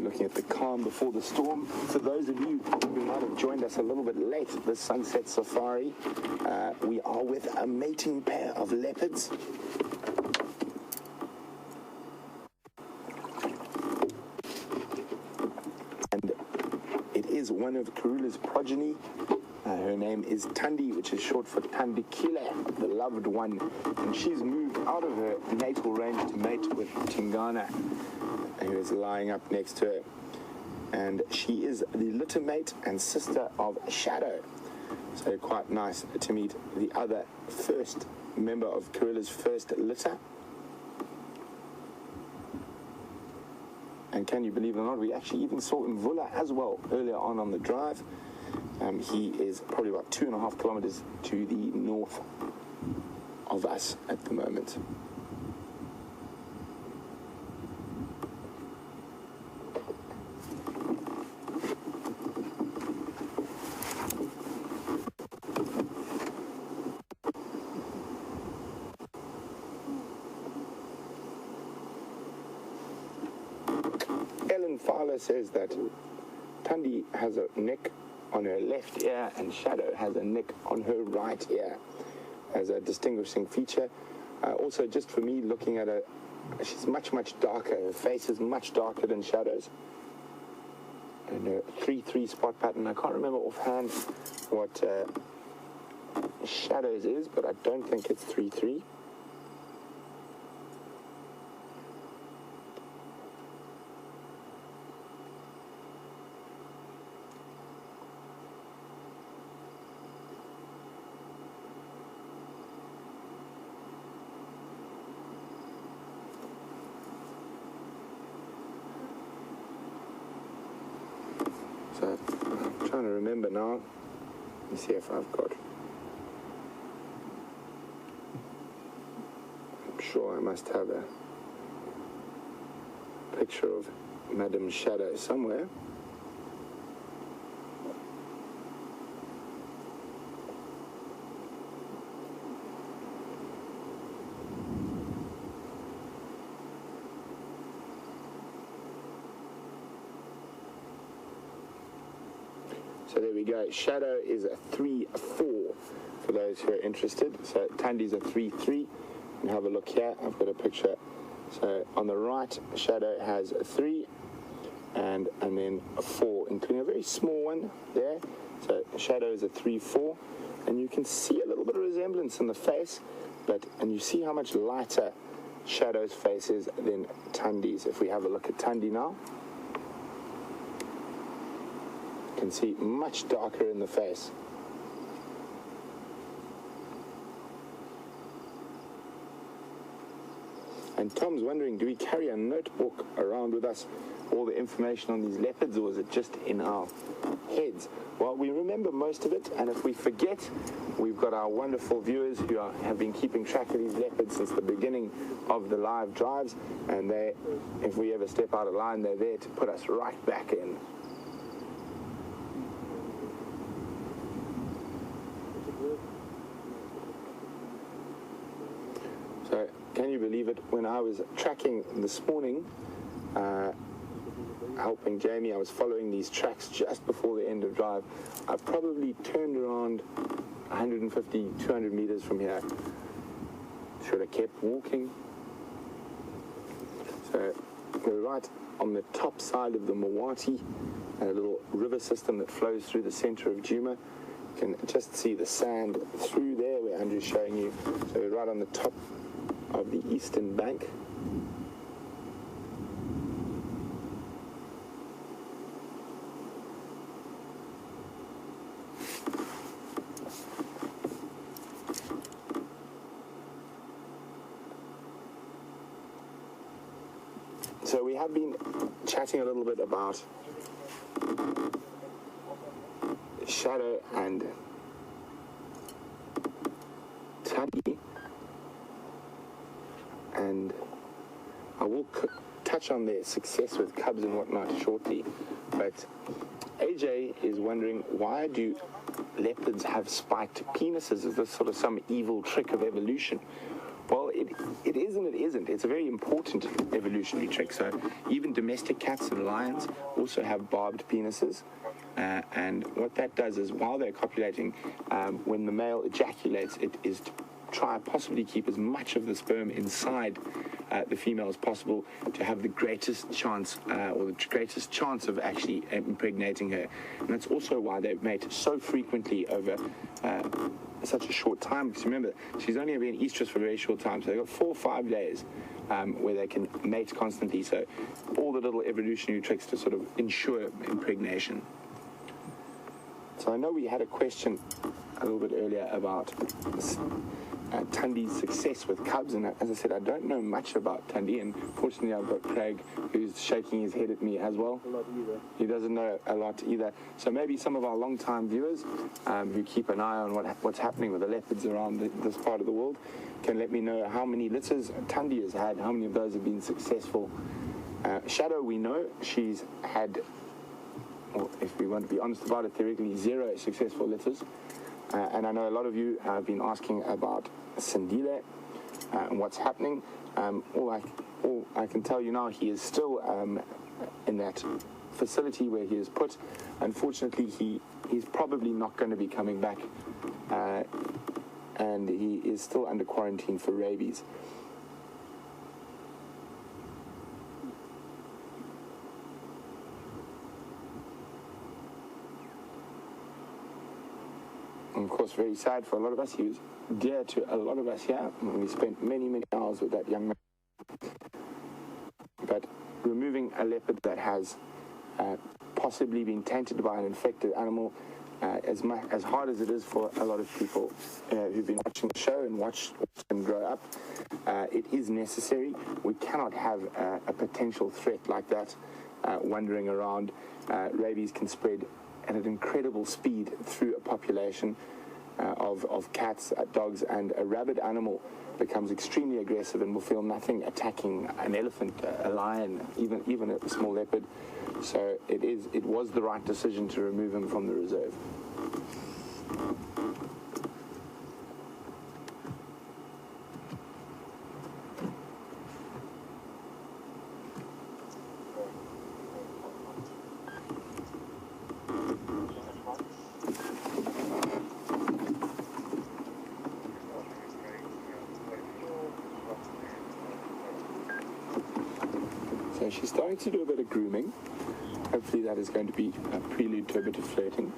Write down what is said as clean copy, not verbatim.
looking at the calm before the storm. For those of you who might have joined us a little bit late, this sunset safari, we are with a mating pair of leopards. And it is one of Karula's progeny. Her name is Thandi, which is short for Thandikile, the loved one. And she's moved out of her natal range to mate with Tingana, who is lying up next to her. And she is the litter mate and sister of Shadow. So quite nice to meet the other first member of Karula's first litter. And can you believe it or not, we actually even saw Mvula as well earlier on the drive. He is probably about 2.5 kilometers to the north of us at the moment. Ellen Fowler says that Thandi has a neck on her left ear and Shadow has a neck on her right ear as a distinguishing feature. Also, just for me, looking at her, she's much darker. Her face is much darker than Shadow's. And her 3-3 spot pattern, I can't remember offhand what Shadow's is, but I don't think it's 3-3. So I'm trying to remember now. Let me see if I've got. I'm sure I must have a picture of Madam Shadow somewhere. So there we go. Shadow is a 3-4 for those who are interested. So Thandi's a 3-3. And have a look here. I've got a picture. So on the right, Shadow has a 3 and then a 4, including a very small one there. So Shadow is a 3-4. And you can see a little bit of resemblance in the face, and you see how much lighter Shadow's face is than Thandi's. If we have a look at Thandi now, can see much darker in the face. And Tom's wondering, do we carry a notebook around with us, all the information on these leopards, or is it just in our heads? Well, we remember most of it, and if we forget, we've got our wonderful viewers who have been keeping track of these leopards since the beginning of the live drives, and if we ever step out of line, they're there to put us right back in. So, can you believe it? When I was tracking this morning, helping Jamie, I was following these tracks just before the end of drive. I probably turned around 150, 200 meters from here. Should have kept walking. So, we're right on the top side of the Mawati, a little river system that flows through the center of Djuma. You can just see the sand through there where Andrew's showing you. So we're right on the top of the eastern bank. So we have been chatting a little bit about Shadow and Thandi, and I will touch on their success with cubs and whatnot shortly, but AJ is wondering, why do leopards have spiked penises? Is this sort of some evil trick of evolution? Well, it is and it isn't. It's a very important evolutionary trick. So even domestic cats and lions also have barbed penises. And what that does is while they're copulating, when the male ejaculates, it is to try and possibly keep as much of the sperm inside the female as possible to have the greatest chance of actually impregnating her. And that's also why they mate so frequently over such a short time, because remember, she's only been estrus for a very short time, so they've got 4 or 5 days where they can mate constantly. So all the little evolutionary tricks to sort of ensure impregnation. So I know we had a question a little bit earlier about Thandi's success with cubs, and as I said, I don't know much about Thandi, and fortunately I've got Craig who's shaking his head at me as well. A lot either. He doesn't know a lot either. So maybe some of our long-time viewers who keep an eye on what's happening with the leopards around this part of the world can let me know how many litters Thandi has had, how many of those have been successful. Shadow, we know she's had, well, if we want to be honest about it, theoretically 0 successful litters. And I know a lot of you have been asking about Sindile and what's happening. All I can tell you now, he is still in that facility where he is put. Unfortunately, he's probably not going to be coming back, and he is still under quarantine for rabies. And of course, very sad for a lot of us. He was dear to a lot of us here. We spent many, many hours with that young man. But removing a leopard that has possibly been tainted by an infected animal, as hard as it is for a lot of people who've been watching the show and watched them grow up, it is necessary. We cannot have a potential threat like that wandering around. Rabies can spread at an incredible speed through a population of cats, dogs, and a rabid animal becomes extremely aggressive and will feel nothing attacking an elephant, a lion, even a small leopard. So it was the right decision to remove him from the reserve. So she's starting to do a bit of grooming. Hopefully that is going to be a prelude to a bit of flirting.